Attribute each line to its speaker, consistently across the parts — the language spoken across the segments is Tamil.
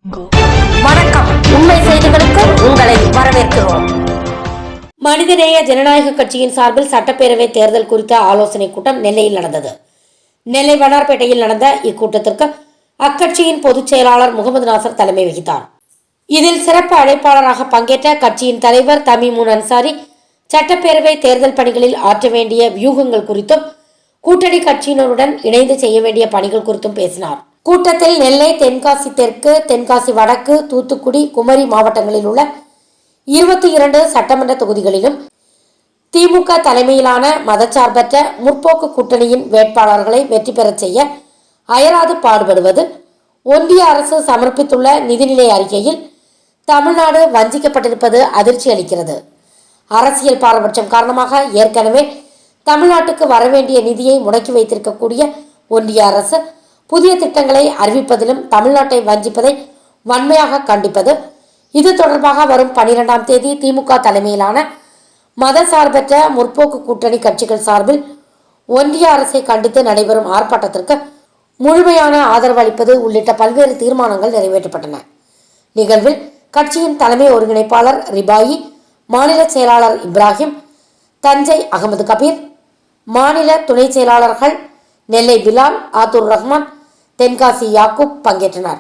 Speaker 1: வணக்கம். உண்மை செய்திகளுக்கு உங்களை வரவேற்கிறோம். மனிதநேய ஜனநாயக கட்சியின் சார்பில் சட்டப்பேரவை தேர்தல் குறித்த ஆலோசனை கூட்டம் நெல்லையில் நடந்தது. நெல்லை வண்ணார்பேட்டையில் நடந்த இக்கூட்டத்திற்கு அக்கட்சியின் பொதுச் செயலாளர் முகமது நாசர் தலைமை வகித்தார். இதில் சிறப்பு அழைப்பாளராக பங்கேற்ற கட்சியின் தலைவர் தமீமுன் அன்சாரி சட்டப்பேரவை தேர்தல் பணிகளில் ஆற்ற வேண்டிய வியூகங்கள் குறித்தும் கூட்டணி கட்சியினருடன் இணைந்து செய்ய வேண்டிய பணிகள் குறித்தும் பேசினார். கூட்டத்தில் நெல்லை, தென்காசி தெற்கு, தென்காசி வடக்கு, தூத்துக்குடி, குமரி மாவட்டங்களில் உள்ள 22 சட்டமன்ற தொகுதிகளிலும் திமுக தலைமையிலான மதச்சார்பற்ற முற்போக்கு கூட்டணியின் வேட்பாளர்களை வெற்றி பெறச் செய்ய அயராது பாடுபடுவது, ஒன்றிய அரசு சமர்ப்பித்துள்ள நிதிநிலை அறிக்கையில் தமிழ்நாடு வஞ்சிக்கப்பட்டிருப்பது அதிர்ச்சி அளிக்கிறது. அரசியல் பாரபட்சம் காரணமாக ஏற்கனவே தமிழ்நாட்டுக்கு வரவேண்டிய நிதியை முடக்கி வைத்திருக்கக்கூடிய ஒன்றிய அரசு புதிய திட்டங்களை அறிவிப்பதிலும் தமிழ்நாட்டை வஞ்சிப்பதை வன்மையாக கண்டிப்பது. இது தொடர்பாக வரும் 12ஆம் தேதி திமுக தலைமையிலான மதசார்பற்ற முற்போக்கு கூட்டணி கட்சிகள் சார்பில் ஒன்றிய அரசை கண்டித்து நடைபெறும் ஆர்ப்பாட்டத்திற்கு முழுமையான ஆதரவு அளிப்பது உள்ளிட்ட பல்வேறு தீர்மானங்கள் நிறைவேற்றப்பட்டன. நிகழ்வில் கட்சியின் தலைமை ஒருங்கிணைப்பாளர் ரிபாயி, மாநில செயலாளர் இப்ராஹிம், தஞ்சை அகமது கபீர், மாநில துணை செயலாளர்கள் நெல்லை பிலால், ஆத்தூர் ரஹ்மான், தென்காசி யாக்கூப் பங்கேற்றனர்.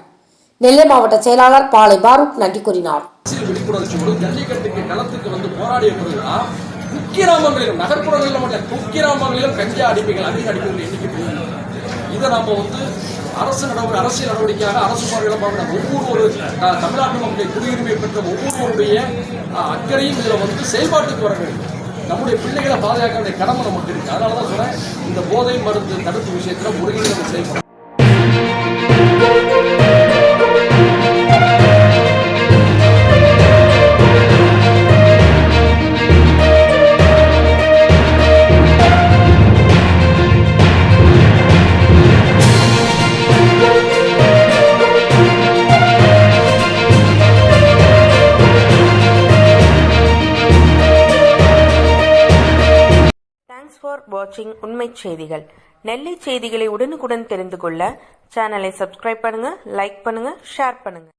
Speaker 1: நெல்லை மாவட்ட செயலாளர் பாலை பாரூக் நன்றி கூறினார்.
Speaker 2: விழிப்புணர்ச்சியோடு ஜல்லிக்கட்டுக்கு களத்துக்கு வந்து போராடிய பொழுதுதான் குக்கிராமங்களிலும், நகர்ப்புறங்களிலும் மட்டும் குக்கிராமங்களிலும் கஞ்சா அடிமைகள் அதிக அடிமைகள் எண்ணிக்கை. இதை நாம அரசியல் நடவடிக்கையாக அரசு பார்வையிட ஒவ்வொரு தமிழ்நாட்டு மக்களுடைய குடியுரிமை பெற்ற ஒவ்வொருவருடைய அக்கறையும் இதுல செயல்பாட்டுக்கு வர வேண்டும். நம்முடைய பிள்ளைகளை பாதுகாக்க வேண்டிய கடமை நமக்கு இருக்கு. அதனாலதான் சொல்றேன், இந்த போதை மருந்து தடுப்பு விஷயத்துல ஒருங்கிணைந்து செயல்படும்.
Speaker 3: ஃபார் வாட்சிங் உண்மை செய்திகள். நெல்லை செய்திகளை உடனுக்குடன் தெரிந்து கொள்ள சேனலை சப்ஸ்கிரைப் பண்ணுங்க, லைக் பண்ணுங்க, ஷேர் பண்ணுங்க.